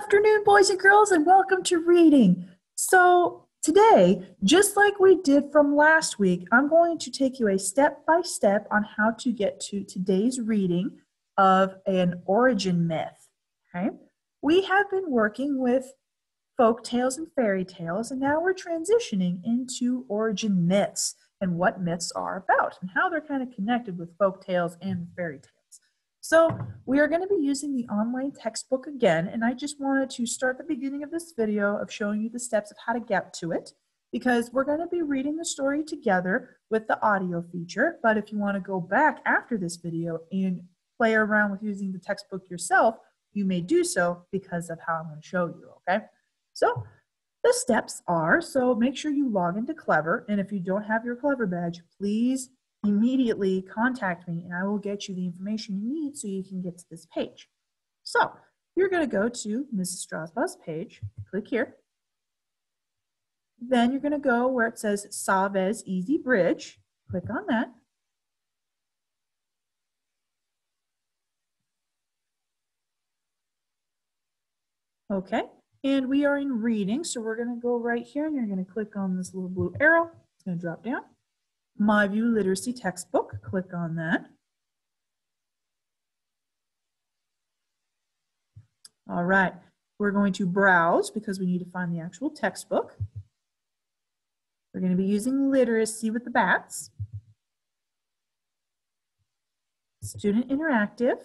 afternoon, boys and girls, and welcome to reading. So today, just like we did from last week, I'm going to take you a step-by-step on how to get to today's reading of an origin myth. Okay? We have been working with folk tales and fairy tales, and now we're transitioning into origin myths and what myths are about and how they're kind of connected with folk tales and fairy tales. So we are going to be using the online textbook again, and I just wanted to start the beginning of this video of showing you the steps of how to get to it, because we're going to be reading the story together with the audio feature. But if you want to go back after this video and play around with using the textbook yourself, you may do so because of how I'm going to show you, okay? So the steps are, so make sure you log into Clever, and if you don't have your Clever badge, please immediately contact me and I will get you the information you need so you can get to this page. So you're going to go to Mrs. Strasbaugh's page, click here. Then you're going to go where it says Savez Easy Bridge, click on that. Okay, and we are in reading, so we're going to go right here and you're going to click on this little blue arrow. It's going to drop down. My View Literacy Textbook, click on that. All right, we're going to browse because we need to find the actual textbook. We're going to be using Literacy with the Bats. Student Interactive.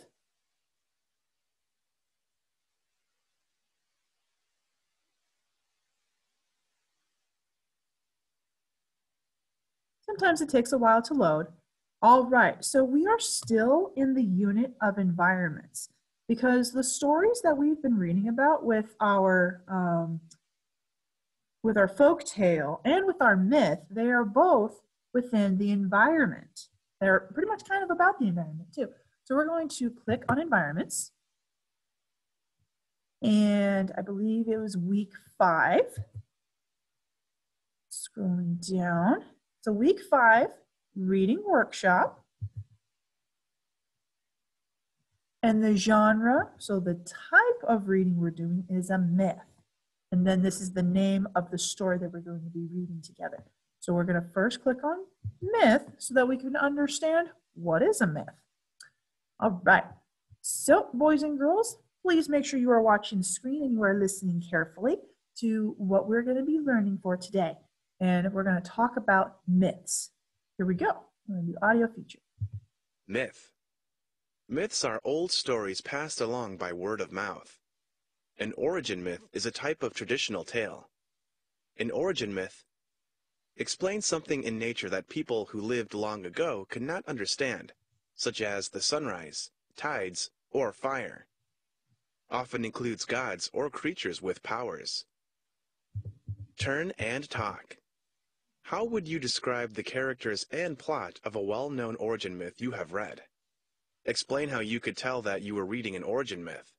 Sometimes it takes a while to load. All right, so we are still in the unit of environments because the stories that we've been reading about with our folk tale and with our myth, they are both within the environment. They're pretty much kind of about the environment too. So we're going to click on environments. And I believe it was week 5. Scrolling down. So week 5, reading workshop. And the genre, so the type of reading we're doing is a myth. And then this is the name of the story that we're going to be reading together. So we're going to first click on myth so that we can understand what is a myth. All right. So boys and girls, please make sure you are watching the screen and you are listening carefully to what we're going to be learning for today. And we're going to talk about myths. Here we go. We're going to do audio feature. Myth. Myths are old stories passed along by word of mouth. An origin myth is a type of traditional tale. An origin myth explains something in nature that people who lived long ago could not understand, such as the sunrise, tides, or fire. Often includes gods or creatures with powers. Turn and talk. How would you describe the characters and plot of a well-known origin myth you have read? Explain how you could tell that you were reading an origin myth.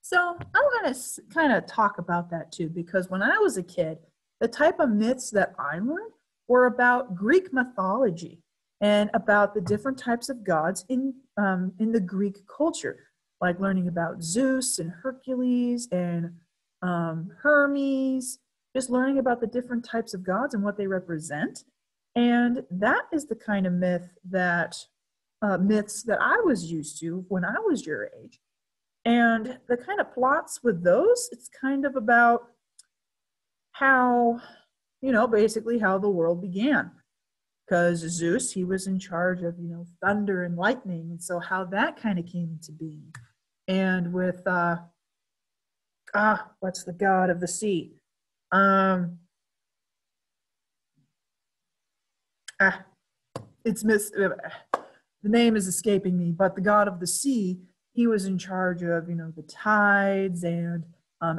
So I'm going to kind of talk about that too, because when I was a kid, the type of myths that I learned were about Greek mythology and about the different types of gods in the Greek culture, like learning about Zeus and Hercules and Hermes, just learning about the different types of gods and what they represent. And that is the kind of myths that I was used to when I was your age. And the kind of plots with those, it's kind of about how, basically how the world began. Because Zeus, he was in charge of, thunder and lightning. And so how that kind of came into being. And with, what's the god of the sea? The name is escaping me, but the god of the sea, he was in charge of, the tides and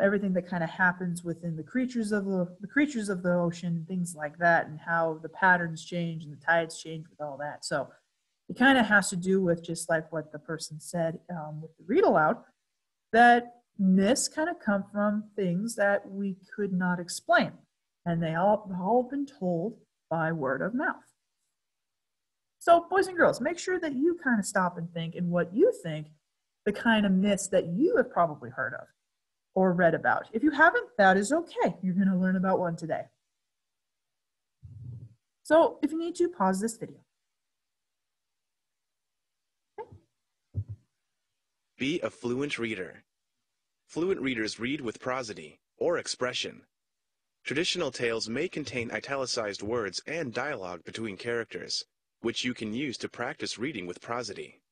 everything that kind of happens within the creatures of the ocean, things like that, and how the patterns change and the tides change with all that. So it kind of has to do with just like what the person said with the read aloud, that myths kind of come from things that we could not explain, and they all been told by word of mouth. So boys and girls, make sure that you kind of stop and think in what you think the kind of myths that you have probably heard of. or read about. If you haven't, that is okay. You're going to learn about one today. So if you need to, pause this video. Okay. Be a fluent reader. Fluent readers read with prosody or expression. Traditional tales may contain italicized words and dialogue between characters, which you can use to practice reading with prosody.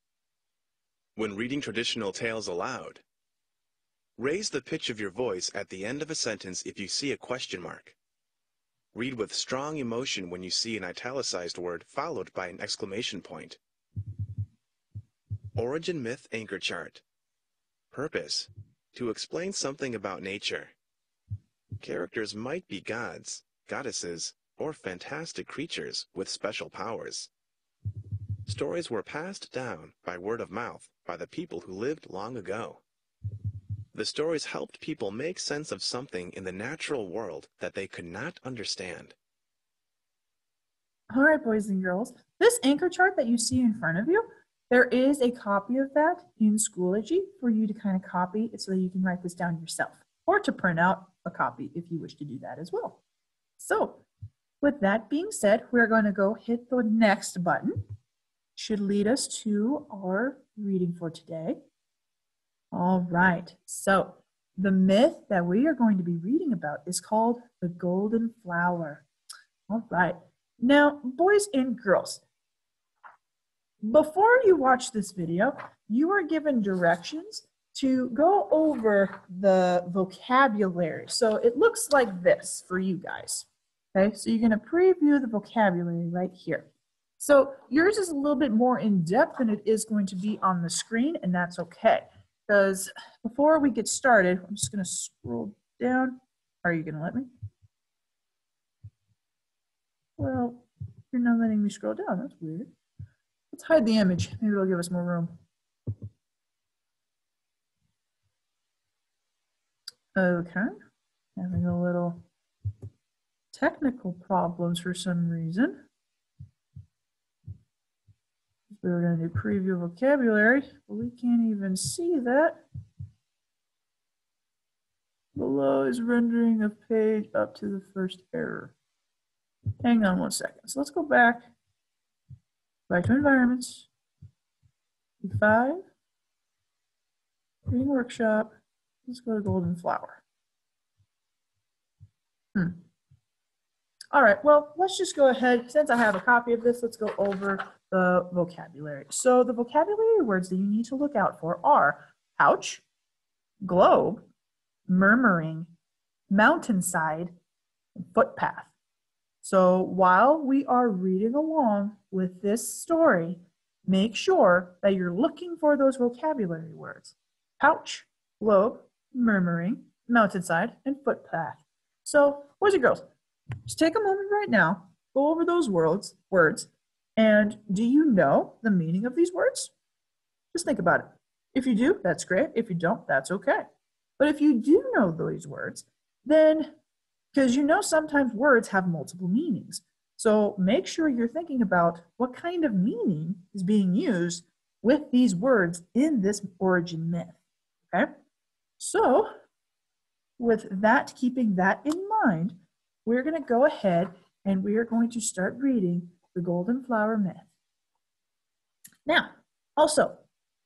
When reading traditional tales aloud, raise the pitch of your voice at the end of a sentence if you see a question mark. Read with strong emotion when you see an italicized word followed by an exclamation point. Origin Myth Anchor Chart. Purpose: to explain something about nature. Characters might be gods, goddesses, or fantastic creatures with special powers. Stories were passed down by word of mouth by the people who lived long ago. The stories helped people make sense of something in the natural world that they could not understand. All right, boys and girls, this anchor chart that you see in front of you, there is a copy of that in Schoology for you to kind of copy so that you can write this down yourself, or to print out a copy if you wish to do that as well. So with that being said, we're going to go hit the next button. Should lead us to our reading for today. All right, so the myth that we are going to be reading about is called the Golden Flower. All right, now boys and girls, before you watch this video, you are given directions to go over the vocabulary. So it looks like this for you guys. Okay, so you're going to preview the vocabulary right here. So yours is a little bit more in depth than it is going to be on the screen, and that's okay. Because before we get started, I'm just going to scroll down. Are you going to let me? Well, you're not letting me scroll down. That's weird. Let's hide the image. Maybe it'll give us more room. Okay. Having a little technical problems for some reason. We were going to do preview vocabulary, but we can't even see that. Below is rendering of page up to the first error. Hang on 1 second. So let's go back to environments. 5, reading workshop. Let's go to Golden Flower. All right, well, let's just go ahead. Since I have a copy of this, let's go over the vocabulary. So the vocabulary words that you need to look out for are pouch, globe, murmuring, mountainside, and footpath. So while we are reading along with this story, make sure that you're looking for those vocabulary words. Pouch, globe, murmuring, mountainside, and footpath. So boys and girls, just take a moment right now, go over those words, and do you know the meaning of these words? Just think about it. If you do, that's great. If you don't, that's okay. But if you do know these words, then, because you know sometimes words have multiple meanings. So make sure you're thinking about what kind of meaning is being used with these words in this origin myth, okay? So with that, keeping that in mind, we're going to go ahead and we are going to start reading the Golden Flower myth. Now, also,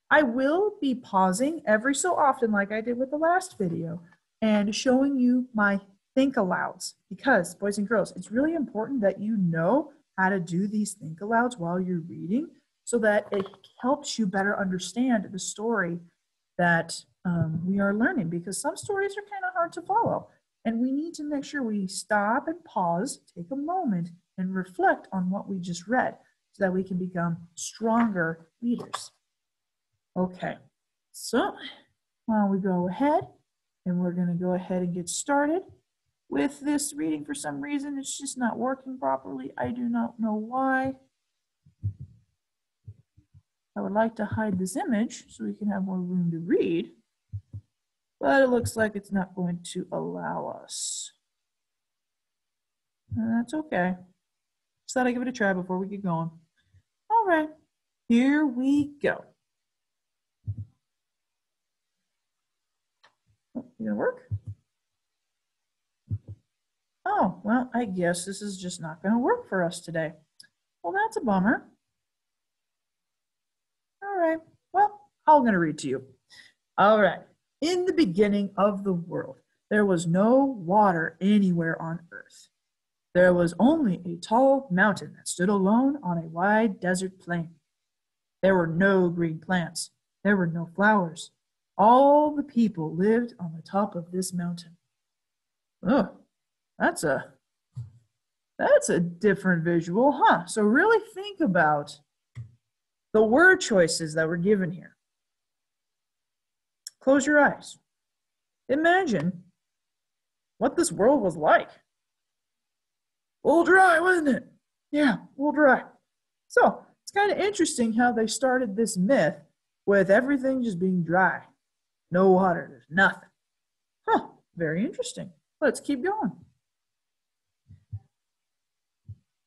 I will be pausing every so often like I did with the last video and showing you my think alouds, because boys and girls, it's really important that you know how to do these think alouds while you're reading so that it helps you better understand the story that we are learning, because some stories are kind of hard to follow. And we need to make sure we stop and pause, take a moment, and reflect on what we just read so that we can become stronger readers. Okay, so while we go ahead, and we're going to go ahead and get started with this reading. For some reason, it's just not working properly. I do not know why. I would like to hide this image so we can have more room to read, but it looks like it's not going to allow us. And that's okay. Just thought I'd give it a try before we get going. All right, here we go. You gonna work? Oh, well, I guess this is just not gonna work for us today. Well, that's a bummer. All right, well, I'm gonna read to you. All right. In the beginning of the world, there was no water anywhere on earth. There was only a tall mountain that stood alone on a wide desert plain. There were no green plants. There were no flowers. All the people lived on the top of this mountain. Oh, that's a different visual, huh? So really think about the word choices that were given here. Close your eyes. Imagine what this world was like. A little dry, wasn't it? Yeah, a little dry. So it's kind of interesting how they started this myth with everything just being dry. No water, there's nothing. Huh, very interesting. Let's keep going.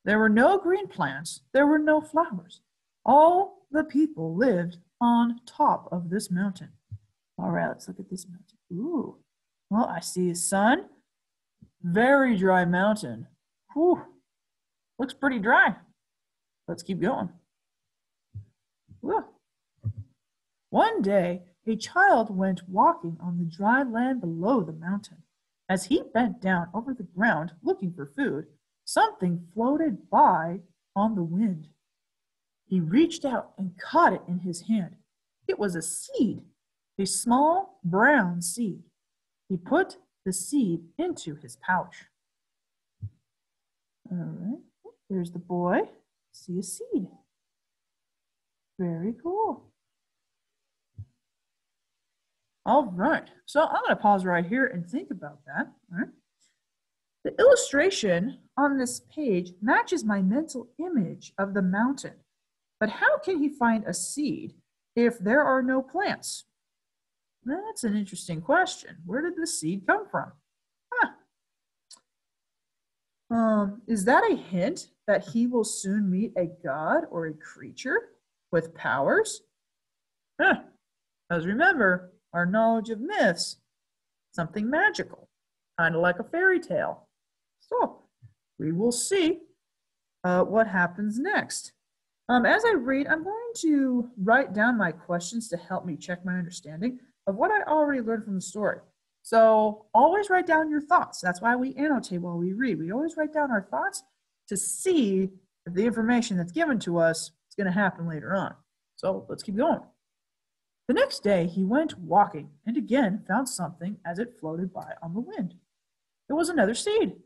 There were no green plants, there were no flowers. All the people lived on top of this mountain. All right, let's look at this mountain. Ooh, well, I see a sun. Very dry mountain. Whew, looks pretty dry. Let's keep going. Whew. One day, a child went walking on the dry land below the mountain. As he bent down over the ground looking for food, something floated by on the wind. He reached out and caught it in his hand. It was a seed, a small brown seed. He put the seed into his pouch. All right, there's the boy. See a seed. Very cool. All right, so I'm going to pause right here and think about that. All right. The illustration on this page matches my mental image of the mountain. But how can he find a seed if there are no plants? That's an interesting question. Where did the seed come from? Is that a hint that he will soon meet a god or a creature with powers? Because remember, our knowledge of myths, something magical, kind of like a fairy tale. So we will see what happens next. As I read, I'm going to write down my questions to help me check my understanding of what I already learned from the story. So always write down your thoughts. That's why we annotate while we read. We always write down our thoughts to see if the information that's given to us is going to happen later on. So let's keep going. The next day he went walking and again found something as it floated by on the wind. It was another seed.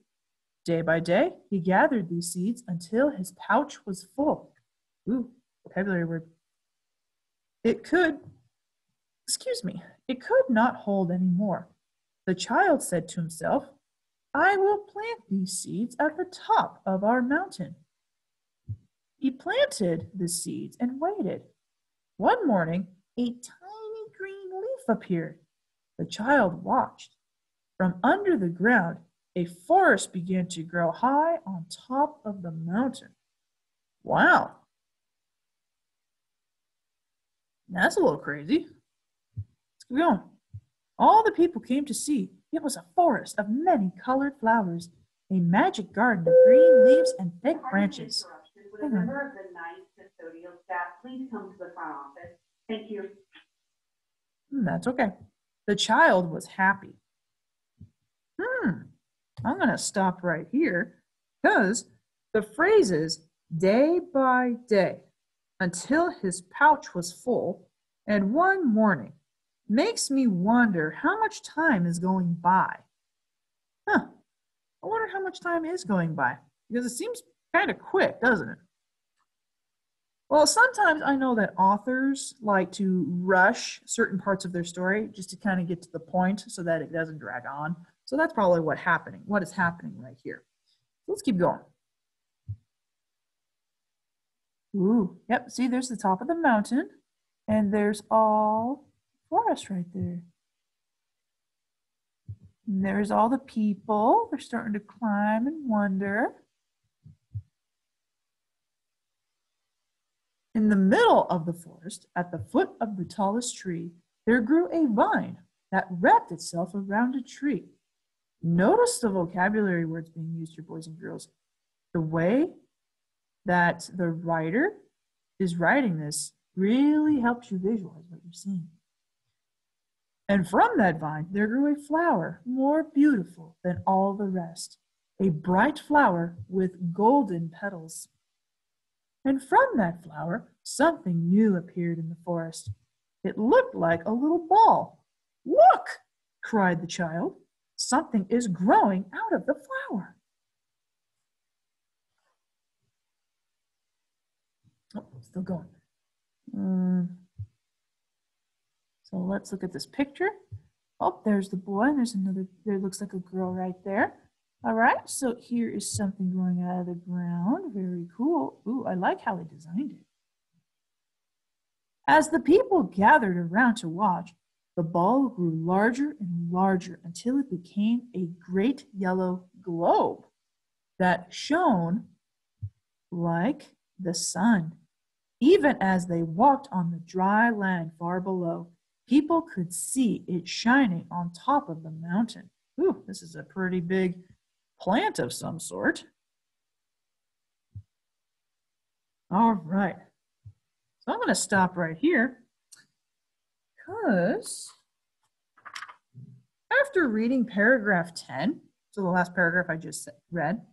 Day by day he gathered these seeds until his pouch was full. Ooh, vocabulary word. It could not hold any more. The child said to himself, I will plant these seeds at the top of our mountain. He planted the seeds and waited. One morning, a tiny green leaf appeared. The child watched. From under the ground, a forest began to grow high on top of the mountain. Wow. That's a little crazy. Let's keep going. All the people came to see. It was a forest of many colored flowers, a magic garden of green leaves and thick branches. Would a member of the night custodial staff please come to the front office? Thank you. That's okay. The child was happy. I'm going to stop right here because the phrases day by day until his pouch was full and one morning makes me wonder how much time is going by. I wonder how much time is going by because it seems kind of quick, doesn't it? Well, sometimes I know that authors like to rush certain parts of their story just to kind of get to the point so that it doesn't drag on. So that's probably what is happening right here. Let's keep going. Ooh, yep, see, there's the top of the mountain, and there's all forest right there. And there's all the people. They're starting to climb and wonder. In the middle of the forest, at the foot of the tallest tree, there grew a vine that wrapped itself around a tree. Notice the vocabulary words being used here, boys and girls. The way that the writer is writing this really helps you visualize what you're seeing. And from that vine there grew a flower more beautiful than all the rest, a bright flower with golden petals. And from that flower something new appeared in the forest. It looked like a little ball. "Look!" cried the child. "Something is growing out of the flower." Oh, still going. So let's look at this picture. Oh, there's the boy, and there's another, there looks like a girl right there. All right, so here is something growing out of the ground. Very cool. Ooh, I like how they designed it. As the people gathered around to watch, the ball grew larger and larger until it became a great yellow globe that shone like the sun. Even as they walked on the dry land far below, people could see it shining on top of the mountain. Ooh, this is a pretty big plant of some sort. All right. So I'm going to stop right here because after reading paragraph 10, so the last paragraph I just read,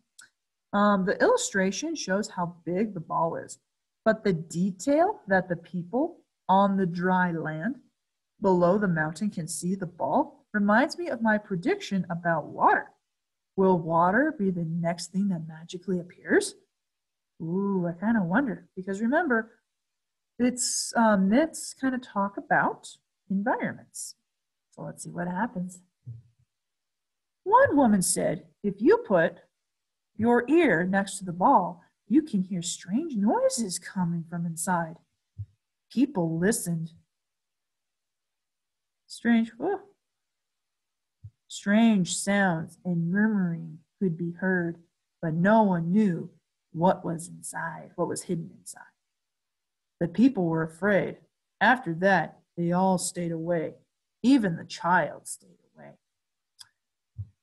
the illustration shows how big the ball is, but the detail that the people on the dry land below the mountain can see the ball reminds me of my prediction about water. Will water be the next thing that magically appears? Ooh, I kind of wonder, because remember, it's myths kind of talk about environments. So let's see what happens. One woman said, if you put your ear next to the ball, you can hear strange noises coming from inside. People listened. Strange sounds and murmuring could be heard, but no one knew what was inside, what was hidden inside. The people were afraid. After that, they all stayed away. Even the child stayed away.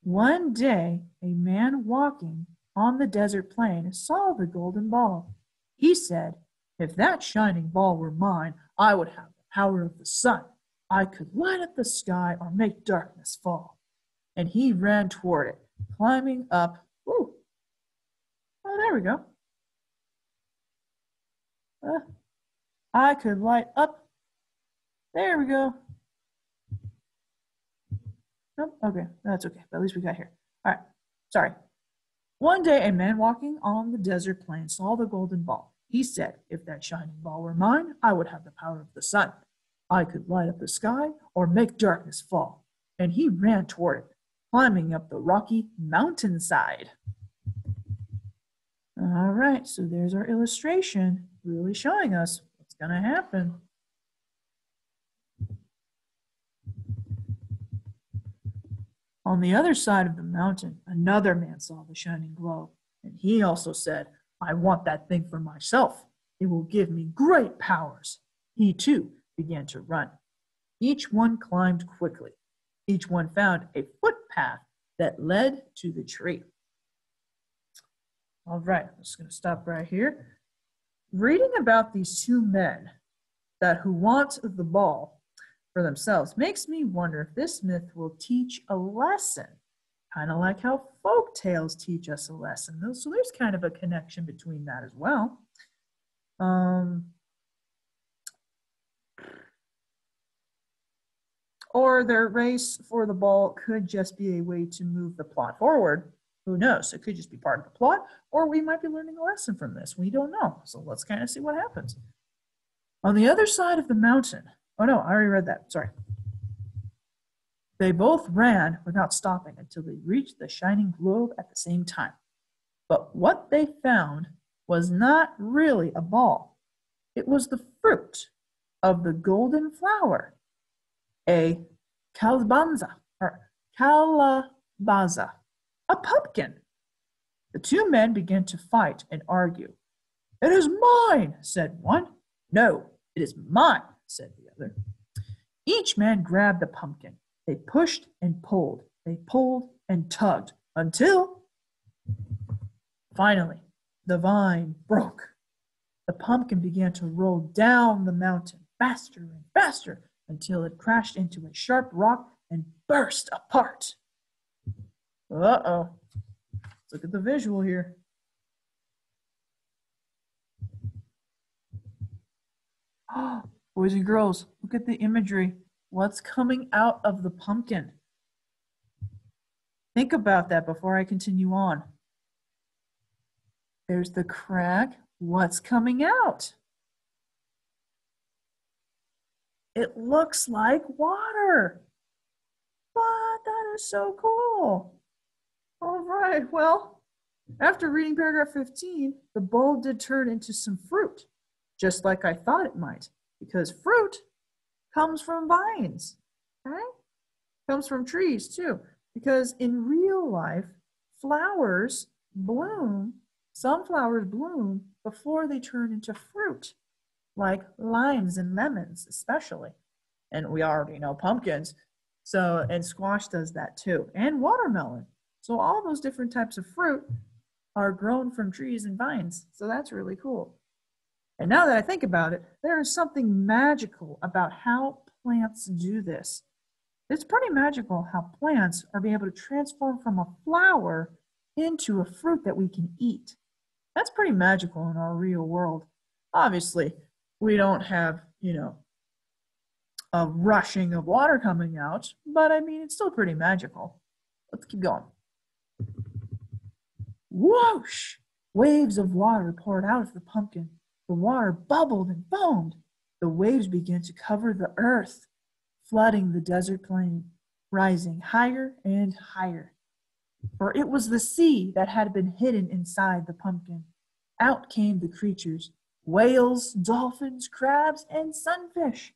One day, a man walking on the desert plain saw the golden ball. He said, if that shining ball were mine, I would have the power of the sun. I could light up the sky or make darkness fall. And he ran toward it, climbing up. Woo. Oh, there we go. I could light up. There we go. Nope, okay, that's okay. But at least we got here. All right, sorry. One day, a man walking on the desert plain saw the golden ball. He said, if that shining ball were mine, I would have the power of the sun. I could light up the sky or make darkness fall. And he ran toward it, climbing up the rocky mountainside. All right, so there's our illustration, really showing us what's going to happen. On the other side of the mountain, another man saw the shining globe, and he also said, I want that thing for myself. It will give me great powers. He too began to run. Each one climbed quickly. Each one found a footpath that led to the tree. All right, I'm just going to stop right here. Reading about these two men who want the ball for themselves makes me wonder if this myth will teach a lesson, kind of like how folk tales teach us a lesson. So there's kind of a connection between that as well. Or their race for the ball could just be a way to move the plot forward. Who knows? It could just be part of the plot, or we might be learning a lesson from this. We don't know. So let's kind of see what happens. On the other side of the mountain, oh no, I already read that, sorry. They both ran without stopping until they reached the shining globe at the same time. But what they found was not really a ball. It was the fruit of the golden flower, a calabaza, a pumpkin. The two men began to fight and argue. It is mine, said one. No, it is mine, said the other. Each man grabbed the pumpkin. They pushed and pulled. They pulled and tugged until finally the vine broke. The pumpkin began to roll down the mountain faster and faster until it crashed into a sharp rock and burst apart. Uh-oh. Let's look at the visual here. Oh, boys and girls, look at the imagery. What's coming out of the pumpkin? Think about that before I continue on. There's the crack. What's coming out? It looks like water. What? That is so cool. All right, well, after reading paragraph 15, the bowl did turn into some fruit, just like I thought it might, because fruit comes from vines, right? Comes from trees too, because in real life, flowers bloom, some flowers bloom before they turn into fruit, like limes and lemons especially. And we already know pumpkins, so, and squash does that too, and watermelon. So all those different types of fruit are grown from trees and vines. So that's really cool. And now that I think about it, there is something magical about how plants do this. It's pretty magical how plants are able to transform from a flower into a fruit that we can eat. That's pretty magical in our real world. Obviously, we don't have, a rushing of water coming out, but I mean, it's still pretty magical. Let's keep going. Whoosh! Waves of water poured out of the pumpkin. The water bubbled and foamed. The waves began to cover the earth, flooding the desert plain, rising higher and higher. For it was the sea that had been hidden inside the pumpkin. Out came the creatures, whales, dolphins, crabs, and sunfish.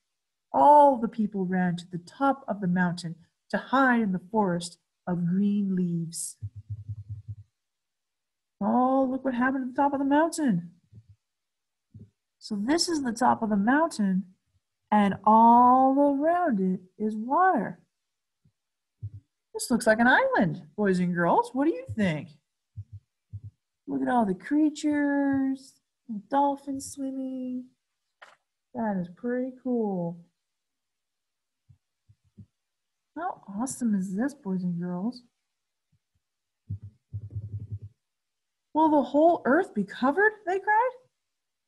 All the people ran to the top of the mountain to hide in the forest of green leaves. Oh, look what happened at the top of the mountain. So this is the top of the mountain, and all around it is water. This looks like an island, boys and girls. What do you think? Look at all the creatures, the dolphins swimming. That is pretty cool. How awesome is this, boys and girls? Will the whole earth be covered? They cried.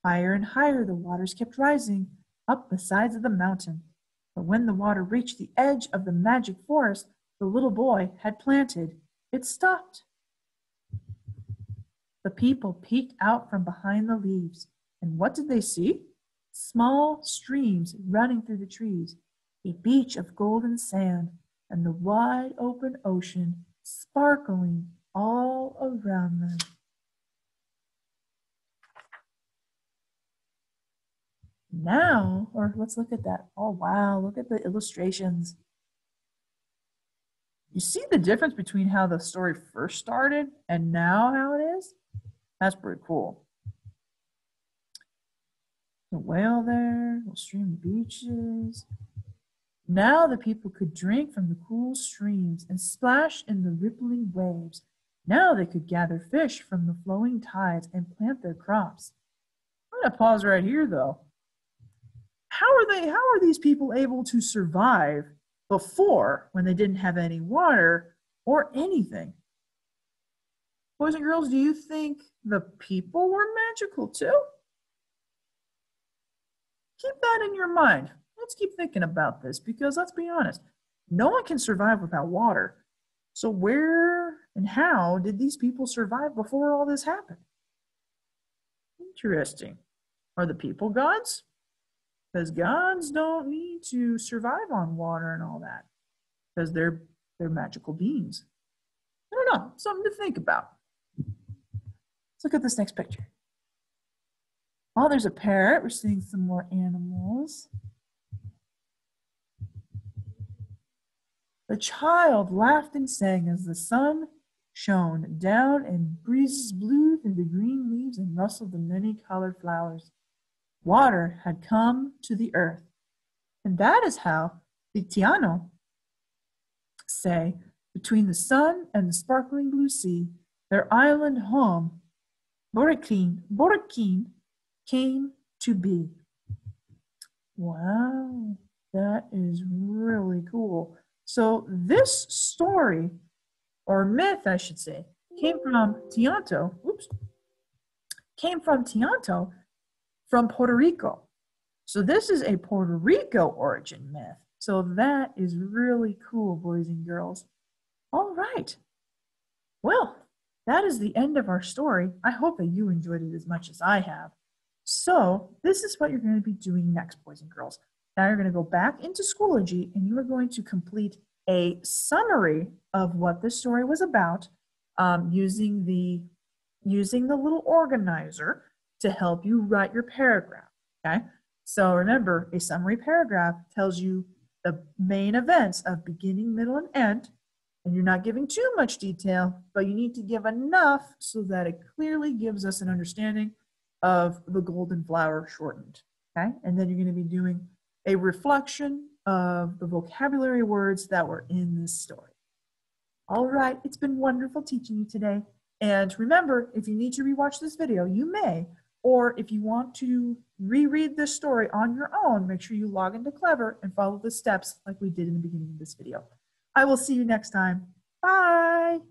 Higher and higher the waters kept rising up the sides of the mountain. But when the water reached the edge of the magic forest the little boy had planted, it stopped. The people peeked out from behind the leaves, and what did they see? Small streams running through the trees, a beach of golden sand, and the wide open ocean sparkling all around them. Now, or let's look at that. Oh, wow, look at the illustrations. You see the difference between how the story first started and now how it is? That's pretty cool. The whale there, little stream of beaches. Now the people could drink from the cool streams and splash in the rippling waves. Now they could gather fish from the flowing tides and plant their crops. I'm going to pause right here, though. How are these people able to survive before, when they didn't have any water or anything? Boys and girls, do you think the people were magical too? Keep that in your mind. Let's keep thinking about this, because let's be honest, no one can survive without water. So where and how did these people survive before all this happened? Interesting. Are the people gods? Because gods don't need to survive on water and all that, because they're magical beings. I don't know, something to think about. Let's look at this next picture. Oh, there's a parrot. We're seeing some more animals. The child laughed and sang as the sun shone down and breezes blew through the green leaves and rustled the many-colored flowers. Water had come to the earth, and that is how the Tiano say, between the sun and the sparkling blue sea, their island home, Borkin, came to be. Wow, that is really cool. So this story, or myth, I should say, came from Tianto. From Puerto Rico. So this is a Puerto Rico origin myth. So that is really cool, boys and girls. All right. Well, that is the end of our story. I hope that you enjoyed it as much as I have. So this is what you're going to be doing next, boys and girls. Now you're going to go back into Schoology and you are going to complete a summary of what this story was about using the little organizer to help you write your paragraph. Okay. So remember, a summary paragraph tells you the main events of beginning, middle, and end. And you're not giving too much detail, but you need to give enough so that it clearly gives us an understanding of the golden flower shortened. Okay. And then you're going to be doing a reflection of the vocabulary words that were in this story. All right. It's been wonderful teaching you today. And remember, if you need to rewatch this video, you may. Or if you want to reread this story on your own, make sure you log into Clever and follow the steps like we did in the beginning of this video. I will see you next time. Bye.